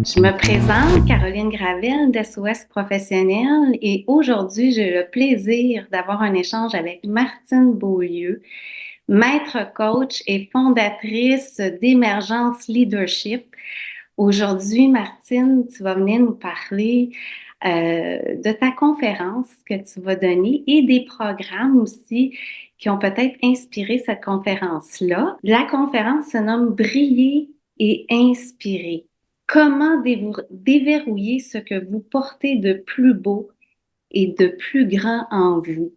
Je me présente, Caroline Gravel d'SOS Professionnel, et aujourd'hui, j'ai le plaisir d'avoir un échange avec Martine Beaulieu, maître coach et fondatrice d'Émergence Leadership. Aujourd'hui, Martine, tu vas venir nous parler de ta conférence que tu vas donner et des programmes aussi qui ont peut-être inspiré cette conférence-là. La conférence se nomme Briller et inspirer. Comment déverrouiller ce que vous portez de plus beau et de plus grand en vous?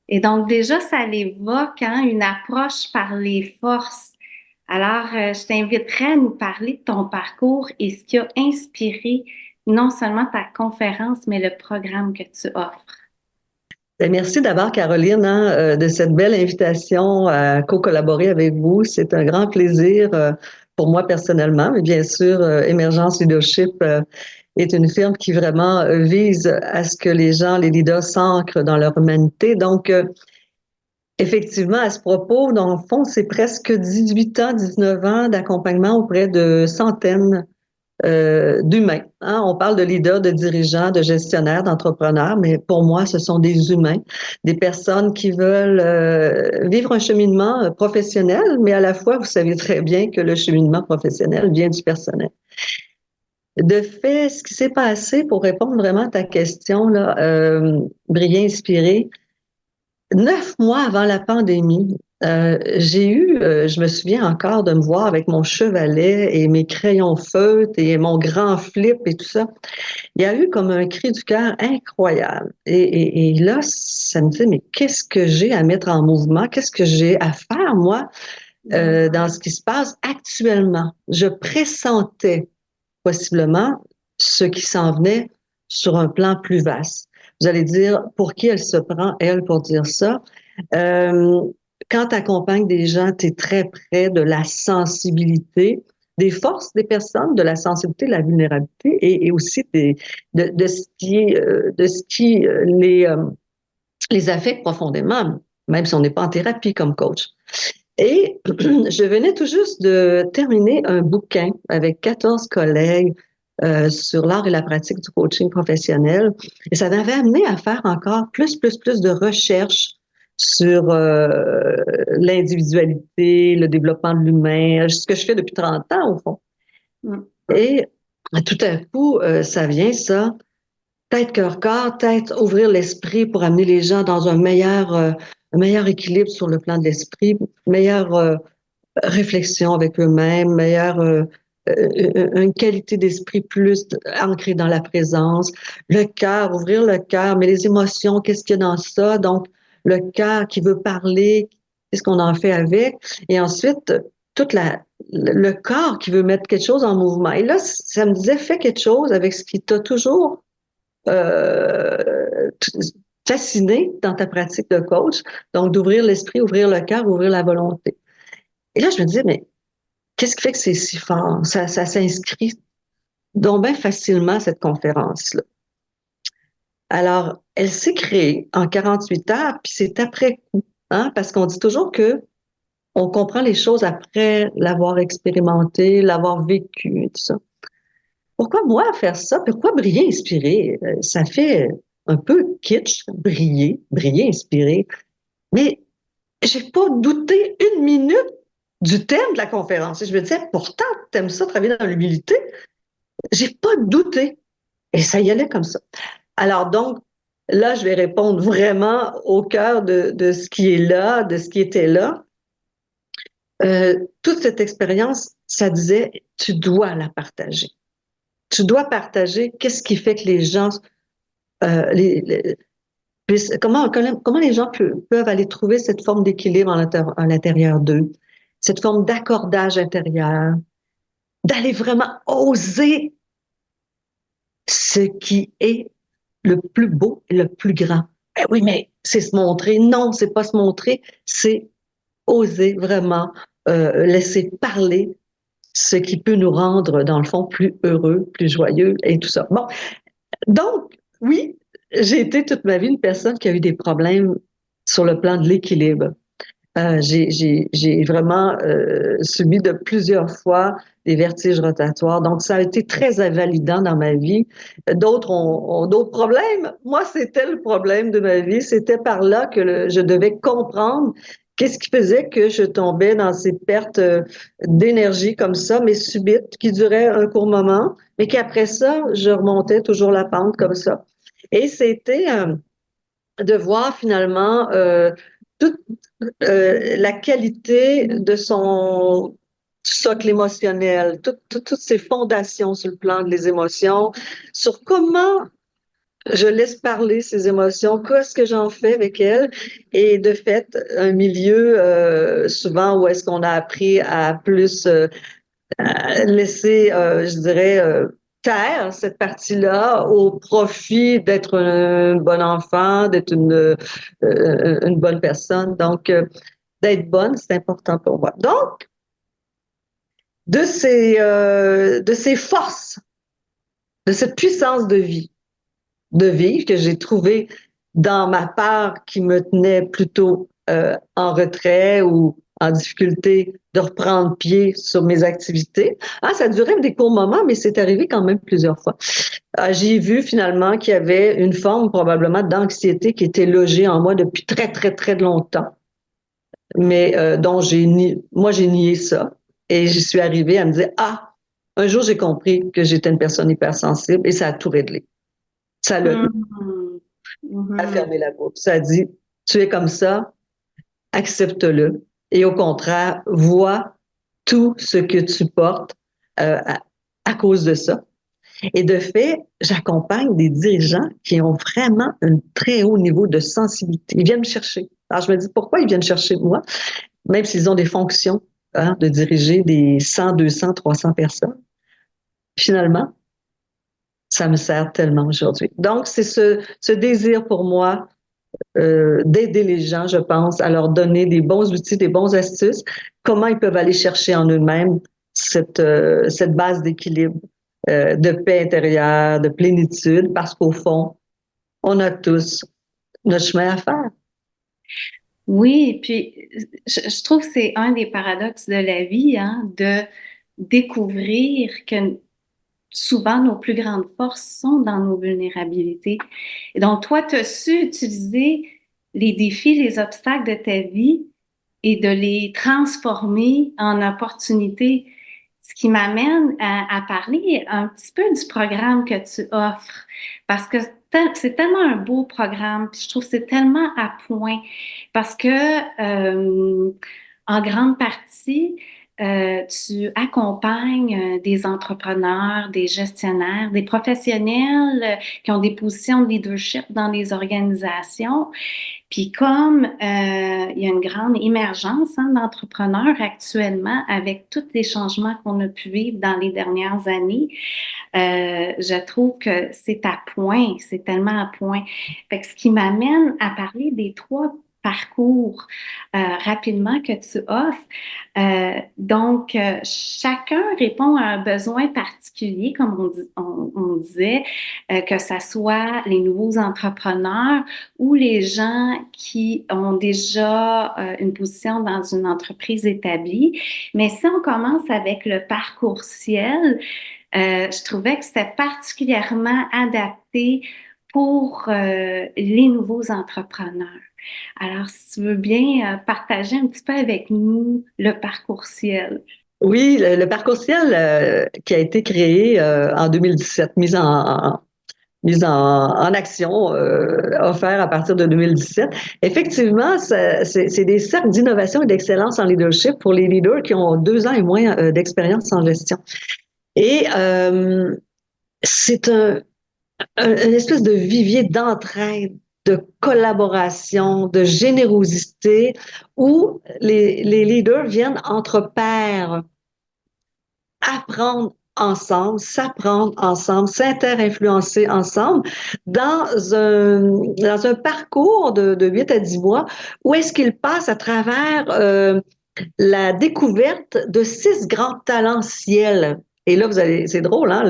Et donc déjà, ça l'évoque, hein, une approche par les forces. Alors, je t'inviterai à nous parler de ton parcours et ce qui a inspiré non seulement ta conférence, mais le programme que tu offres. Ben, merci d'abord, Caroline, de cette belle invitation à co-collaborer avec vous. C'est un grand plaisir pour moi personnellement, mais bien sûr, Émergence Leadership est une firme qui vraiment vise à ce que les gens, les leaders, s'ancrent dans leur humanité. Donc, effectivement, à ce propos, dans le fond, c'est presque 18 ans, 19 ans d'accompagnement auprès de centaines d'humains. Hein? On parle de leaders, de dirigeants, de gestionnaires, d'entrepreneurs, mais pour moi, ce sont des humains, des personnes qui veulent vivre un cheminement professionnel, mais à la fois, vous savez très bien que le cheminement professionnel vient du personnel. De fait, ce qui s'est passé, pour répondre vraiment à ta question, là, briller, inspirer, 9 mois avant la pandémie, je me souviens encore de me voir avec mon chevalet et mes crayons feutres et mon grand flip et tout ça. Il y a eu comme un cri du cœur incroyable. Et là, ça me dit, mais qu'est-ce que j'ai à mettre en mouvement? Qu'est-ce que j'ai à faire, moi, dans ce qui se passe actuellement? Je pressentais possiblement ce qui s'en venait sur un plan plus vaste. Vous allez dire, pour qui elle se prend, elle, pour dire ça? Euh, Quand tu accompagnes des gens, tu es très près de la sensibilité, des forces des personnes, de la sensibilité, de la vulnérabilité et aussi de ce qui les affecte profondément, même si on n'est pas en thérapie comme coach. Et je venais tout juste de terminer un bouquin avec 14 collègues sur l'art et la pratique du coaching professionnel. Et ça m'avait amené à faire encore plus de recherches sur l'individualité, le développement de l'humain, ce que je fais depuis 30 ans au fond. Mm. Et tout à coup, ça vient ça, tête, cœur, corps, tête, ouvrir l'esprit pour amener les gens dans un meilleur équilibre sur le plan de l'esprit, meilleure réflexion avec eux-mêmes, une qualité d'esprit plus ancrée dans la présence, le cœur, ouvrir le cœur, mais les émotions, qu'est-ce qu'il y a dans ça? Donc, le cœur qui veut parler, qu'est-ce qu'on en fait avec? Et ensuite, le corps qui veut mettre quelque chose en mouvement. Et là, ça me disait, fais quelque chose avec ce qui t'a toujours euh, fasciné dans ta pratique de coach. Donc, d'ouvrir l'esprit, ouvrir le cœur, ouvrir la volonté. Et là, je me disais, mais qu'est-ce qui fait que c'est si fort? Ça s'inscrit donc bien facilement, cette conférence-là. Alors, elle s'est créée en 48 heures, puis c'est après coup, hein, parce qu'on dit toujours que on comprend les choses après l'avoir expérimenté, l'avoir vécu et tout ça. Pourquoi moi faire ça? Pourquoi briller, inspirer? Ça fait un peu kitsch, briller, inspirer. Mais j'ai pas douté une minute du thème de la conférence. Et je me disais, pourtant, t'aimes ça, travailler dans l'humilité? J'ai pas douté. Et ça y allait comme ça. Alors donc, là, je vais répondre vraiment au cœur de ce qui est là, de ce qui était là. Toute cette expérience, ça disait, tu dois la partager. Tu dois partager qu'est-ce qui fait que les gens, comment les gens peuvent aller trouver cette forme d'équilibre à l'intérieur d'eux, cette forme d'accordage intérieur, d'aller vraiment oser ce qui est le plus beau et le plus grand. Eh oui, mais c'est se montrer. Non, c'est pas se montrer, c'est oser vraiment laisser parler ce qui peut nous rendre, dans le fond, plus heureux, plus joyeux et tout ça. Bon, donc, oui, j'ai été toute ma vie une personne qui a eu des problèmes sur le plan de l'équilibre. J'ai vraiment subi de plusieurs fois des vertiges rotatoires. Donc, ça a été très validant dans ma vie. D'autres ont d'autres problèmes. Moi, c'était le problème de ma vie. C'était par là que je devais comprendre qu'est-ce qui faisait que je tombais dans ces pertes d'énergie comme ça, mais subites, qui duraient un court moment, mais qu'après ça, je remontais toujours la pente comme ça. Et c'était de voir finalement toute la qualité de son socle émotionnel, toutes ces fondations sur le plan des émotions, sur comment je laisse parler ces émotions, qu'est-ce que j'en fais avec elles, et de fait, un milieu souvent où est-ce qu'on a appris à plus laisser, je dirais, taire cette partie-là au profit d'être un bon enfant, d'être une bonne personne. Donc, d'être bonne, c'est important pour moi. Donc, de ces forces, de cette puissance de vivre que j'ai trouvée dans ma part qui me tenait plutôt en retrait ou en difficulté de reprendre pied sur mes activités. Ah, ça durait des courts moments, mais c'est arrivé quand même plusieurs fois. J'ai vu finalement qu'il y avait une forme probablement d'anxiété qui était logée en moi depuis très, très, très longtemps, mais dont moi, j'ai nié ça. Et j'y suis arrivée à me dire, ah, un jour, j'ai compris que j'étais une personne hypersensible et ça a tout réglé. Ça l'a Mhm. Mhm. fermé la boucle. Ça a dit, tu es comme ça, accepte-le. Et au contraire, vois tout ce que tu portes euh, à, à cause de ça. Et de fait, j'accompagne des dirigeants qui ont vraiment un très haut niveau de sensibilité. Ils viennent me chercher. Alors, je me dis, pourquoi ils viennent chercher moi? Même s'ils ont des fonctions, hein, de diriger des 100, 200, 300 personnes. Finalement, ça me sert tellement aujourd'hui. Donc, c'est ce désir pour moi d'aider les gens, je pense, à leur donner des bons outils, des bons astuces, comment ils peuvent aller chercher en eux-mêmes cette base d'équilibre, de paix intérieure, de plénitude, parce qu'au fond, on a tous notre chemin à faire. Oui, puis je trouve que c'est un des paradoxes de la vie, hein, de découvrir que souvent nos plus grandes forces sont dans nos vulnérabilités. Et donc, toi, tu as su utiliser les défis, les obstacles de ta vie et de les transformer en opportunités. Ce qui m'amène à parler un petit peu du programme que tu offres. Parce que c'est tellement un beau programme, puis je trouve que c'est tellement à point. Parce que, en grande partie, tu accompagnes des entrepreneurs, des gestionnaires, des professionnels qui ont des positions de leadership dans les organisations. Puis comme il y a une grande émergence, hein, d'entrepreneurs actuellement avec tous les changements qu'on a pu vivre dans les dernières années, je trouve que c'est à point, c'est tellement à point. Fait que ce qui m'amène à parler des trois parcours rapidement que tu offres. Chacun répond à un besoin particulier, comme on disait, que ce soit les nouveaux entrepreneurs ou les gens qui ont déjà une position dans une entreprise établie. Mais si on commence avec le parcours ciel, je trouvais que c'était particulièrement adapté pour les nouveaux entrepreneurs. Alors, si tu veux bien partager un petit peu avec nous le parcours ciel. Oui, le parcours ciel qui a été créé en 2017, mise en action, offert à partir de 2017. Effectivement, c'est des cercles d'innovation et d'excellence en leadership pour les leaders qui ont 2 ans et moins d'expérience en gestion. Et c'est une espèce de vivier d'entraide, de collaboration, de générosité, où les leaders viennent entre pairs apprendre ensemble, s'apprendre ensemble, s'inter-influencer ensemble dans un parcours de 8 à 10 mois où est-ce qu'ils passent à travers la découverte de 6 grands talents ciel. Et là, c'est drôle, hein,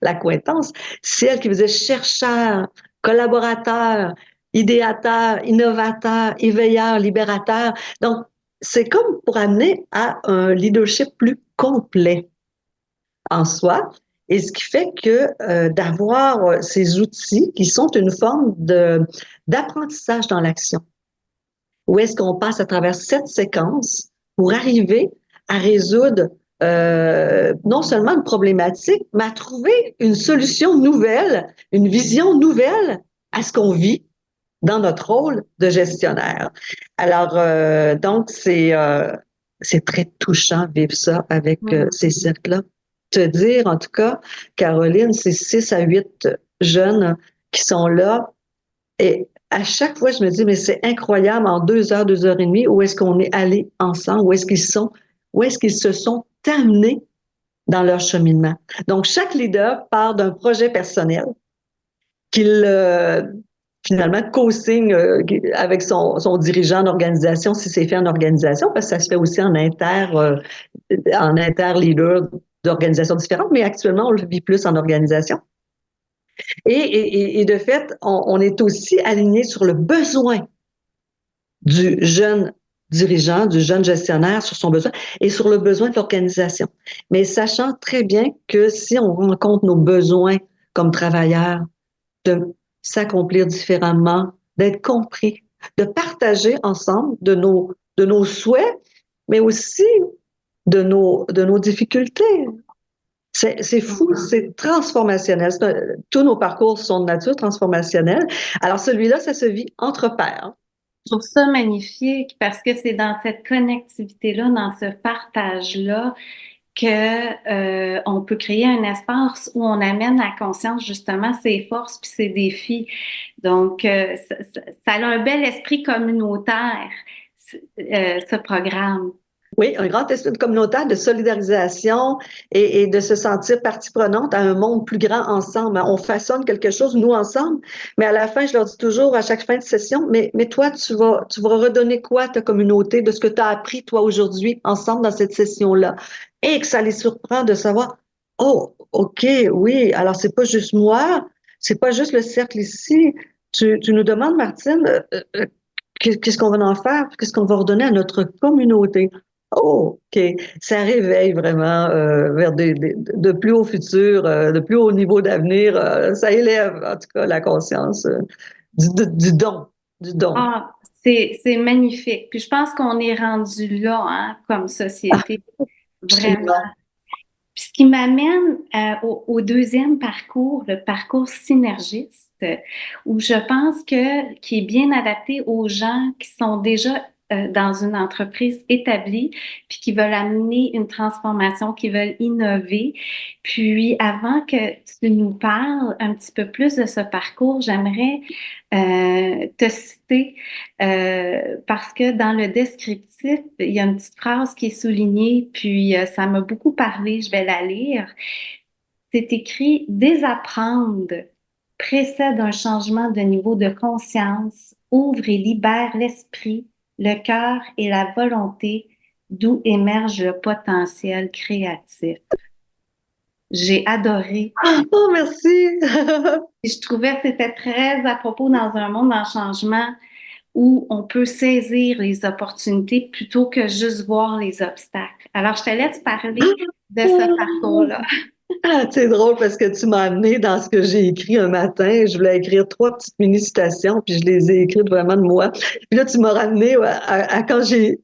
l'accointance. Ciel qui faisait chercheur, collaborateur, idéateur, innovateur, éveilleur, libérateur. Donc, c'est comme pour amener à un leadership plus complet en soi. Et ce qui fait que d'avoir ces outils qui sont une forme d'apprentissage dans l'action, où est-ce qu'on passe à travers cette séquence pour arriver à résoudre non seulement une problématique, mais à trouver une solution nouvelle, une vision nouvelle à ce qu'on vit dans notre rôle de gestionnaire. Alors, donc, c'est très touchant de vivre ça avec ces cercles-là. Te dire, en tout cas, Caroline, c'est 6 à 8 jeunes qui sont là et à chaque fois, je me dis, mais c'est incroyable, en 2 heures, 2 heures et demie, où est-ce qu'on est allés ensemble, où est-ce qu'ils se sont amenés dans leur cheminement. Donc, chaque leader part d'un projet personnel qu'il finalement co-signe avec son dirigeant d'organisation, si c'est fait en organisation, parce que ça se fait aussi en inter-leader d'organisations différentes, mais actuellement, on le vit plus en organisation. Et de fait, on est aussi aligné sur le besoin du jeune dirigeant, du jeune gestionnaire sur son besoin et sur le besoin de l'organisation. Mais sachant très bien que si on rencontre nos besoins comme travailleurs, de s'accomplir différemment, d'être compris, de partager ensemble de nos souhaits, mais aussi de nos difficultés. C'est fou, c'est transformationnel. Tous nos parcours sont de nature transformationnelle. Alors celui-là, ça se vit entre pairs. Je trouve ça magnifique parce que c'est dans cette connectivité-là, dans ce partage-là, que on peut créer un espace où on amène à conscience justement ses forces puis ses défis. Donc, ça a un bel esprit communautaire, ce programme. Oui, un grand esprit communautaire de solidarisation et de se sentir partie prenante à un monde plus grand ensemble. On façonne quelque chose, nous, ensemble, mais à la fin, je leur dis toujours, à chaque fin de session, mais toi, tu vas redonner quoi à ta communauté de ce que tu as appris, toi, aujourd'hui, ensemble, dans cette session-là? Et que ça les surprend de savoir, oh, OK, oui, alors c'est pas juste moi, c'est pas juste le cercle ici. Tu nous demandes, Martine, qu'est-ce qu'on va en faire? Qu'est-ce qu'on va redonner à notre communauté? Oh, OK. Ça réveille vraiment vers de plus hauts futurs, de plus hauts niveaux d'avenir. Ça élève, en tout cas, la conscience du don, du don. Ah, c'est magnifique. Puis je pense qu'on est rendu là, hein, comme société, vraiment. Absolument. Puis ce qui m'amène au deuxième parcours, le parcours synergiste, où je pense que qui est bien adapté aux gens qui sont déjà dans une entreprise établie, puis qui veulent amener une transformation, qui veulent innover. Puis avant que tu nous parles un petit peu plus de ce parcours, j'aimerais te citer parce que dans le descriptif, il y a une petite phrase qui est soulignée, puis ça m'a beaucoup parlé, je vais la lire. C'est écrit: Désapprendre précède un changement de niveau de conscience, ouvre et libère l'esprit, le cœur et la volonté, d'où émerge le potentiel créatif. J'ai adoré. Oh, merci. Et je trouvais que c'était très à propos dans un monde en changement où on peut saisir les opportunités plutôt que juste voir les obstacles. Alors, je te laisse parler de ce parcours-là. Ah, c'est drôle parce que tu m'as amené dans ce que j'ai écrit un matin. Je voulais écrire 3 petites mini-citations, puis je les ai écrites vraiment de moi. Puis là, tu m'as ramené à quand j'ai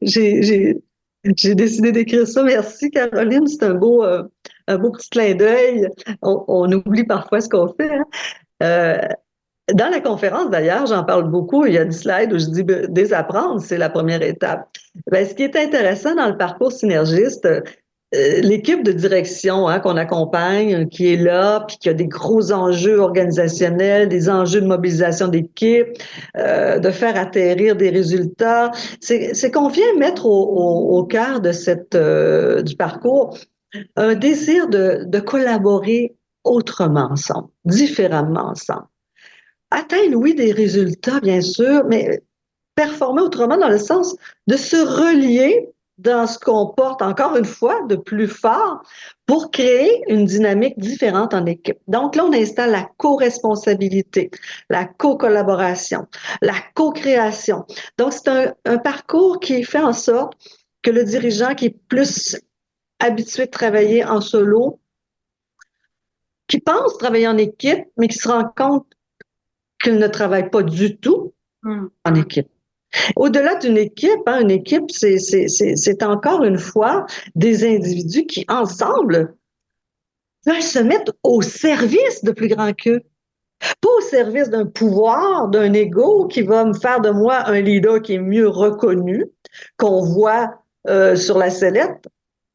décidé d'écrire ça. Merci, Caroline. C'est un beau petit clin d'œil. On oublie parfois ce qu'on fait, hein. Euh, Dans la conférence, d'ailleurs, j'en parle beaucoup. Il y a une slide où je dis désapprendre, c'est la première étape. Ben, ce qui est intéressant dans le parcours synergiste, l'équipe de direction qu'on accompagne, qui est là, puis qui a des gros enjeux organisationnels, des enjeux de mobilisation d'équipe, de faire atterrir des résultats, c'est qu'on vient mettre au cœur de du parcours un désir de collaborer autrement ensemble, différemment ensemble. Atteindre, oui, des résultats, bien sûr, mais performer autrement dans le sens de se relier dans ce qu'on porte, encore une fois, de plus fort pour créer une dynamique différente en équipe. Donc là, on installe la co-responsabilité, la co-collaboration, la co-création. Donc, c'est un parcours qui fait en sorte que le dirigeant qui est plus habitué de travailler en solo, qui pense travailler en équipe, mais qui se rend compte qu'il ne travaille pas du tout Mm. en équipe. Au-delà d'une équipe, hein, une équipe, c'est encore une fois des individus qui, ensemble, veulent se mettre au service de plus grand qu'eux. Pas au service d'un pouvoir, d'un ego qui va me faire de moi un leader qui est mieux reconnu, qu'on voit sur la sellette.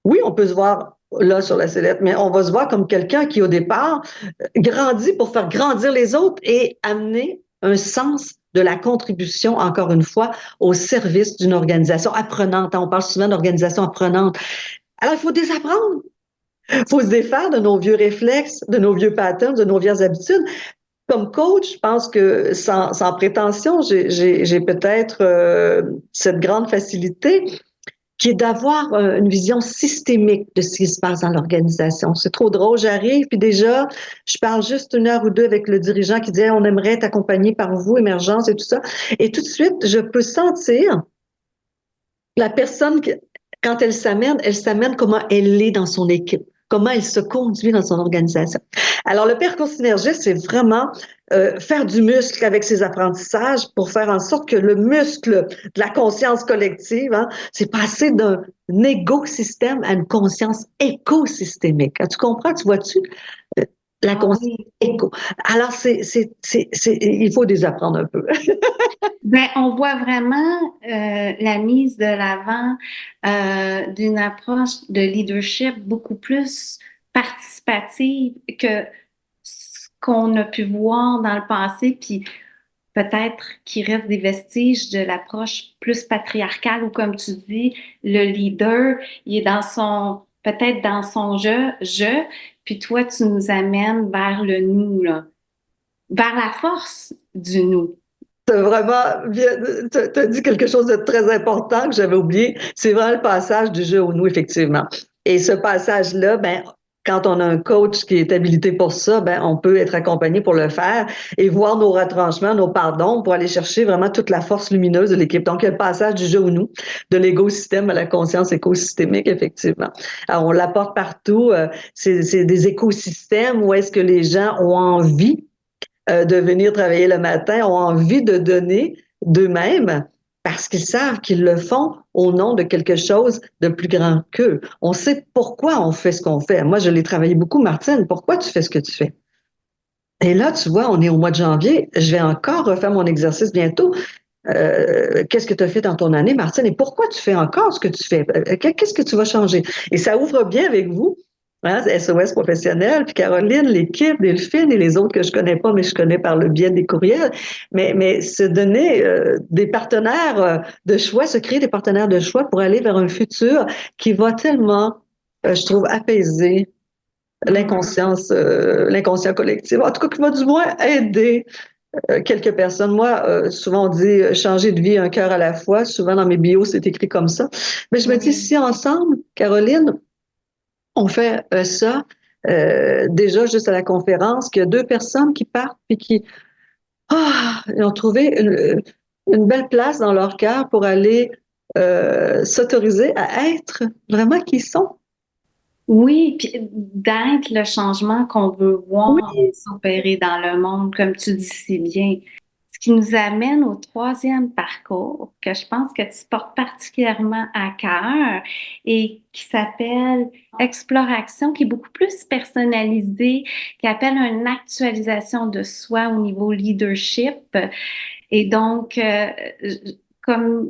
Oui, on peut se voir là sur la sellette, mais on va se voir comme quelqu'un qui, au départ, grandit pour faire grandir les autres et amener un sens de la contribution, encore une fois, au service d'une organisation apprenante. On parle souvent d'organisation apprenante. Alors, il faut désapprendre. Il faut se défaire de nos vieux réflexes, de nos vieux patterns, de nos vieilles habitudes. Comme coach, je pense que sans prétention, j'ai peut-être cette grande facilité qui est d'avoir une vision systémique de ce qui se passe dans l'organisation. C'est trop drôle, j'arrive, puis déjà, je parle juste une heure ou deux avec le dirigeant qui dit hey, on aimerait être accompagné par vous, émergence et tout ça. Et tout de suite, je peux sentir la personne, quand elle s'amène comment elle est dans son équipe, comment elle se conduit dans son organisation. Alors, le parcours synergiste, c'est vraiment faire du muscle avec ses apprentissages pour faire en sorte que le muscle de la conscience collective, hein, c'est passer d'un écosystème à une conscience écosystémique. Tu comprends? Tu vois-tu? La Ah conscience oui. éco. Alors, il faut désapprendre un peu. Ben, on voit vraiment la mise de l'avant d'une approche de leadership beaucoup plus participative que ce qu'on a pu voir dans le passé, puis peut-être qu'il reste des vestiges de l'approche plus patriarcale où, comme tu dis, le leader, il est dans son, peut-être dans son puis toi, tu nous amènes vers le nous, là, vers la force du nous. T'as vraiment bien, t'as dit quelque chose de très important que j'avais oublié. C'est vraiment le passage du jeu au nous, effectivement. Et ce passage-là, ben, quand on a un coach qui est habilité pour ça, ben, on peut être accompagné pour le faire et voir nos retranchements, nos pardons pour aller chercher vraiment toute la force lumineuse de l'équipe. Donc, il y a le passage du jeu au nous, de l'écosystème à la conscience écosystémique, effectivement. Alors, on l'apporte partout. C'est des écosystèmes où est-ce que les gens ont envie de venir travailler le matin ont envie de donner d'eux-mêmes parce qu'ils savent qu'ils le font au nom de quelque chose de plus grand qu'eux. On sait pourquoi on fait ce qu'on fait. Moi, je l'ai travaillé beaucoup, Martine. Pourquoi tu fais ce que tu fais? Et là, tu vois, on est au mois de janvier. Je vais encore refaire mon exercice bientôt. Qu'est-ce que tu as fait dans ton année, Martine? Et pourquoi tu fais encore ce que tu fais? Qu'est-ce que tu vas changer? Et ça ouvre bien avec vous, hein, SOS professionnel, puis Caroline, l'équipe, Delphine et les autres que je connais pas, mais je connais par le biais des courriels. Mais se donner des partenaires de choix, se créer des partenaires de choix pour aller vers un futur qui va tellement, je trouve, apaiser l'inconscient collectif. En tout cas, qui va du moins aider quelques personnes. Moi, souvent on dit changer de vie un cœur à la fois. Souvent dans mes bios, c'est écrit comme ça. Mais je me dis, Oui. si ensemble, Caroline, on fait ça, déjà juste à la conférence, qu'il y a deux personnes qui partent puis qui ils ont trouvé une belle place dans leur cœur pour aller s'autoriser à être vraiment qui ils sont. Oui, puis d'être le changement qu'on veut voir Oui. s'opérer dans le monde, comme tu dis si bien. Ce qui nous amène au troisième parcours que je pense que tu portes particulièrement à cœur et qui s'appelle Exploration, qui est beaucoup plus personnalisé, qui appelle une actualisation de soi au niveau leadership. Et donc, comme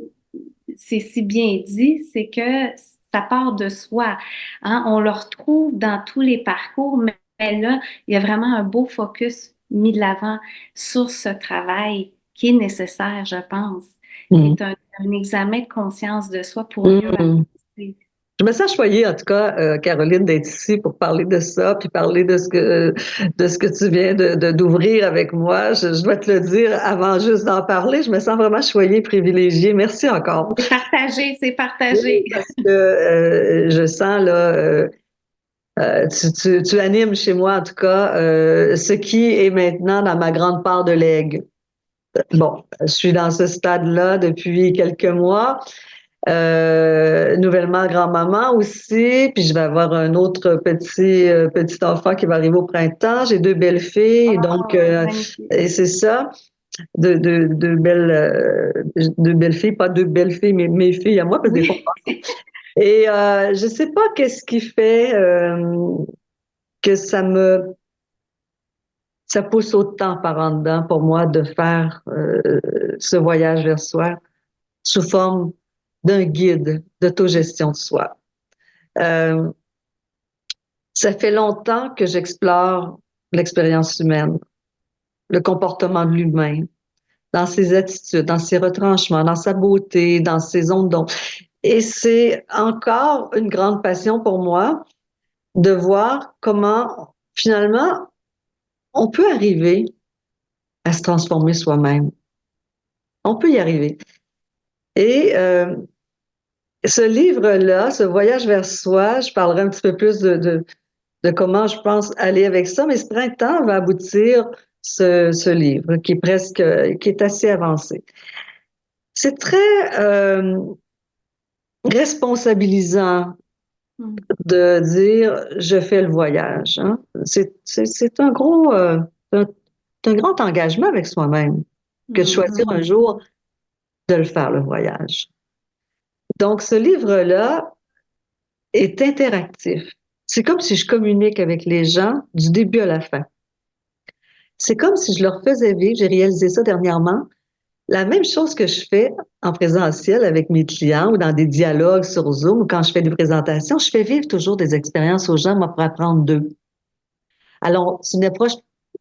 c'est si bien dit, c'est que ça part de soi. Hein? On le retrouve dans tous les parcours, mais là, il y a vraiment un beau focus mis de l'avant sur ce travail qui est nécessaire, je pense, qui Mm. est un examen de conscience de soi pour mieux Mm. avancer. Je me sens choyée, en tout cas, Caroline, d'être ici pour parler de ça, puis parler de ce que tu viens d'ouvrir avec moi. Je dois te le dire avant juste d'en parler. Je me sens vraiment choyée, privilégiée. Merci encore. C'est partagé, c'est Oui, partagé. parce que je sens là, tu animes chez moi en tout cas ce qui est maintenant dans ma grande part de legs. Bon, je suis dans ce stade-là depuis quelques mois. Nouvellement grand-maman aussi, puis je vais avoir un autre petit enfant qui va arriver au printemps. J'ai deux belles filles, donc Oh, magnifique. et c'est ça, deux belles filles, pas deux belles filles, mais mes filles à moi, parce que des fois. Oui. Et je sais pas qu'est-ce qui fait que ça pousse autant par en dedans pour moi de faire ce voyage vers soi sous forme d'un guide d'autogestion de soi. Euh, Ça fait longtemps que j'explore l'expérience humaine, le comportement de l'humain, dans ses attitudes, dans ses retranchements, dans sa beauté, dans ses ondes d'ombre. Et c'est encore une grande passion pour moi de voir comment, finalement, on peut arriver à se transformer soi-même. On peut y arriver. Et ce livre-là, ce voyage vers soi, je parlerai un petit peu plus de comment je pense aller avec ça, mais ce printemps va aboutir ce livre qui est presque, qui est assez avancé. C'est très responsabilisant Mm. de dire je fais le voyage. Hein. C'est un gros, un, un grand engagement avec soi-même que de choisir Mhm. un jour de le faire, le voyage. Donc, ce livre-là est interactif. C'est comme si je communique avec les gens du début à la fin. C'est comme si je leur faisais vivre, j'ai réalisé ça dernièrement, la même chose que je fais en présentiel avec mes clients ou dans des dialogues sur Zoom ou quand je fais des présentations, je fais vivre toujours des expériences aux gens, moi, pour apprendre d'eux. Alors, c'est une approche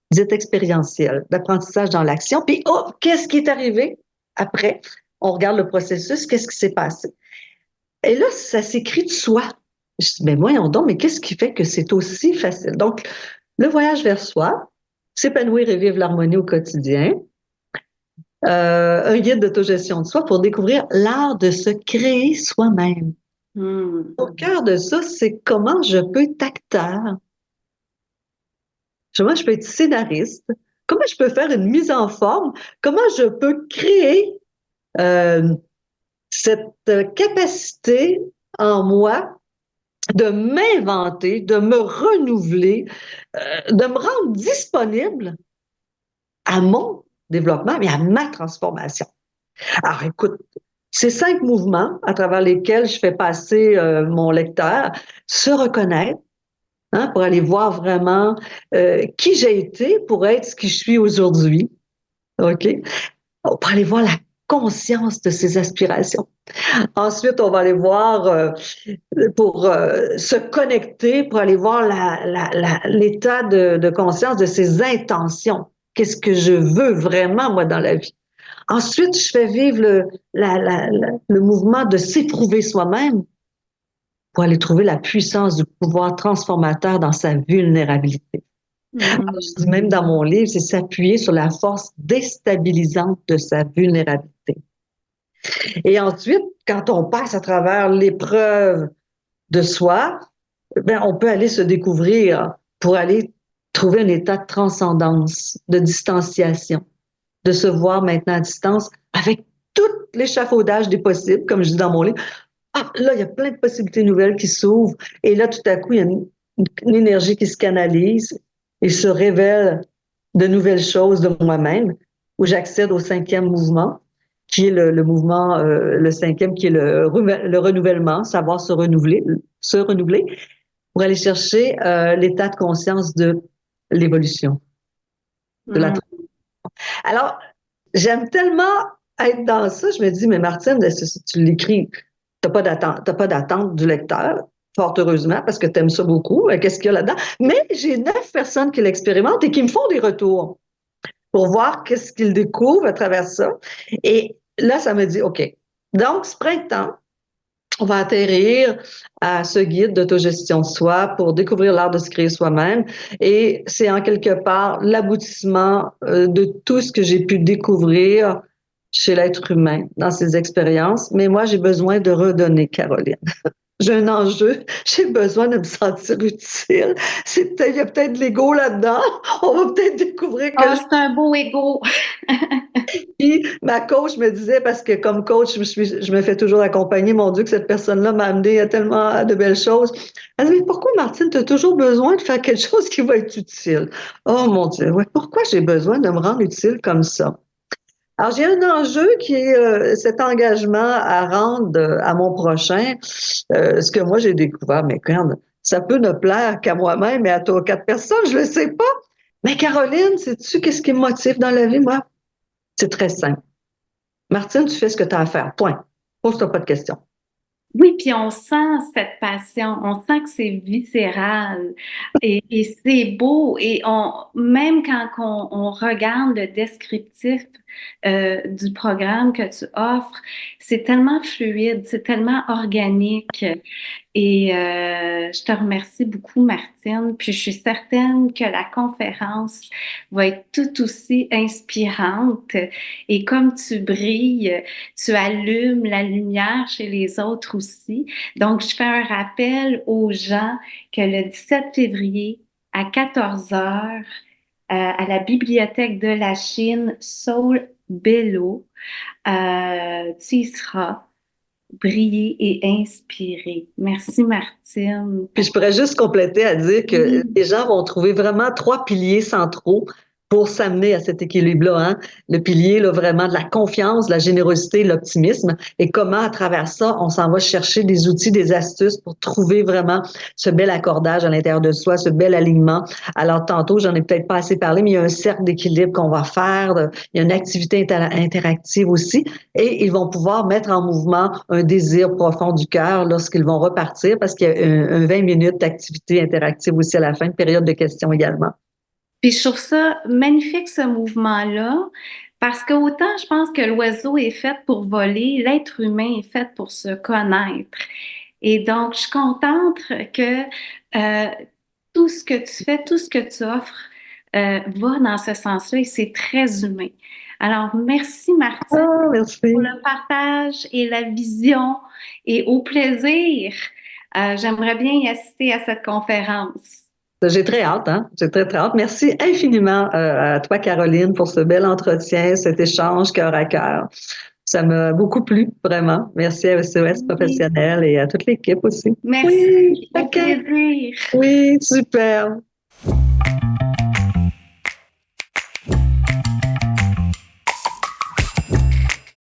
dite expérientielle, d'apprentissage dans l'action. Puis, oh, qu'est-ce qui est arrivé après? On regarde le processus, qu'est-ce qui s'est passé? Et là, ça s'écrit de soi. Je dis, mais voyons donc, mais qu'est-ce qui fait que c'est aussi facile? Donc, le voyage vers soi, s'épanouir et vivre l'harmonie au quotidien, un guide d'autogestion de soi pour découvrir l'art de se créer soi-même. Mm. Au cœur de ça, c'est comment je peux être acteur, comment je peux être scénariste, comment je peux faire une mise en forme, comment je peux créer euh, cette capacité en moi de m'inventer, de me renouveler, de me rendre disponible à mon développement, mais à ma transformation. Alors, écoute, ces 5 mouvements à travers lesquels je fais passer mon lecteur, se reconnaître, hein, pour aller voir vraiment qui j'ai été pour être ce que je suis aujourd'hui. OK? Pour aller voir la conscience de ses aspirations. Ensuite, on va aller voir pour se connecter, pour aller voir l'état de conscience de ses intentions. Qu'est-ce que je veux vraiment, moi, dans la vie? Ensuite, je fais vivre le mouvement de s'éprouver soi-même pour aller trouver la puissance du pouvoir transformateur dans sa vulnérabilité. Alors, Mm. je dis même dans mon livre, c'est s'appuyer sur la force déstabilisante de sa vulnérabilité. Et ensuite, quand on passe à travers l'épreuve de soi, ben, on peut aller se découvrir pour aller trouver un état de transcendance, de distanciation, de se voir maintenant à distance avec tout l'échafaudage des possibles, comme je dis dans mon livre. Ah, là, il y a plein de possibilités nouvelles qui s'ouvrent. Et là, tout à coup, il y a une énergie qui se canalise et se révèle de nouvelles choses de moi-même, où j'accède au 5e mouvement, qui est le mouvement, le 5e, qui est le renouvellement, savoir se renouveler, pour aller chercher l'état de conscience de l'évolution, de la. Mm. Alors, j'aime tellement être dans ça, je me dis, mais Martine, si tu l'écris, t'as pas d'attente du lecteur, fort heureusement, parce que tu aimes ça beaucoup. Qu'est-ce qu'il y a là-dedans? Mais j'ai 9 personnes qui l'expérimentent et qui me font des retours pour voir qu'est-ce qu'ils découvrent à travers ça. Et là, ça me dit, OK. Donc, ce printemps, on va atterrir à ce guide d'autogestion de soi pour découvrir l'art de se créer soi-même. Et c'est en quelque part l'aboutissement de tout ce que j'ai pu découvrir chez l'être humain dans ses expériences. Mais moi, j'ai besoin de redonner, Caroline. J'ai un enjeu, j'ai besoin de me sentir utile. Il y a peut-être de l'ego là-dedans. On va peut-être découvrir que Ah, c'est un beau ego. puis ma coach me disait, parce que comme coach, je me fais toujours accompagner, mon Dieu, que cette personne-là m'a amené à tellement de belles choses. Elle dit, mais pourquoi, Martine, tu as toujours besoin de faire quelque chose qui va être utile? Oh mon Dieu, ouais, pourquoi j'ai besoin de me rendre utile comme ça? Alors, j'ai un enjeu qui est cet engagement à rendre à mon prochain ce que moi j'ai découvert. Mais quand ça peut ne plaire qu'à moi-même et à trois, quatre personnes, je ne le sais pas. Mais Caroline, sais-tu qu'est-ce qui me motive dans la vie, moi? C'est très simple. Martine, tu fais ce que tu as à faire. Point. Pose-toi pas de questions. Oui, puis on sent cette passion, on sent que c'est viscéral et c'est beau. Et même quand on regarde le descriptif du programme que tu offres, c'est tellement fluide, c'est tellement organique. Et je te remercie beaucoup, Martine. Puis je suis certaine que la conférence va être tout aussi inspirante. Et comme tu brilles, tu allumes la lumière chez les autres aussi. Donc, je fais un rappel aux gens que le 17 février à 14 heures, à la Bibliothèque de la Chine, Saul Bello, tu y seras briller et inspirer. Merci, Martine. Puis je pourrais juste compléter à dire que Oui. les gens vont trouver vraiment trois piliers centraux pour s'amener à cet équilibre-là. Hein? Le pilier, là, vraiment de la confiance, de la générosité, de l'optimisme. Et comment, à travers ça, on s'en va chercher des outils, des astuces pour trouver vraiment ce bel accordage à l'intérieur de soi, ce bel alignement. Alors, tantôt, j'en ai peut-être pas assez parlé, mais il y a un cercle d'équilibre qu'on va faire. Il y a une activité interactive aussi. Et ils vont pouvoir mettre en mouvement un désir profond du cœur lorsqu'ils vont repartir parce qu'il y a un 20 minutes d'activité interactive aussi à la fin, une période de questions également. Puis je trouve ça magnifique, ce mouvement-là, parce que autant je pense que l'oiseau est fait pour voler, l'être humain est fait pour se connaître. Et donc, je suis contente que euh, tout ce que tu fais, tout ce que tu offres, va dans ce sens-là et c'est très humain. Alors, merci Martine Ah, pour merci. le partage et la vision et au plaisir. J'aimerais bien y assister à cette conférence. J'ai très hâte, hein? J'ai très, très hâte. Merci infiniment à toi, Caroline, pour ce bel entretien, cet échange cœur à cœur. Ça m'a beaucoup plu, vraiment. Merci à SOS Oui. Professionnel et à toute l'équipe aussi. Oui, Merci, au OK. plaisir. Oui, super.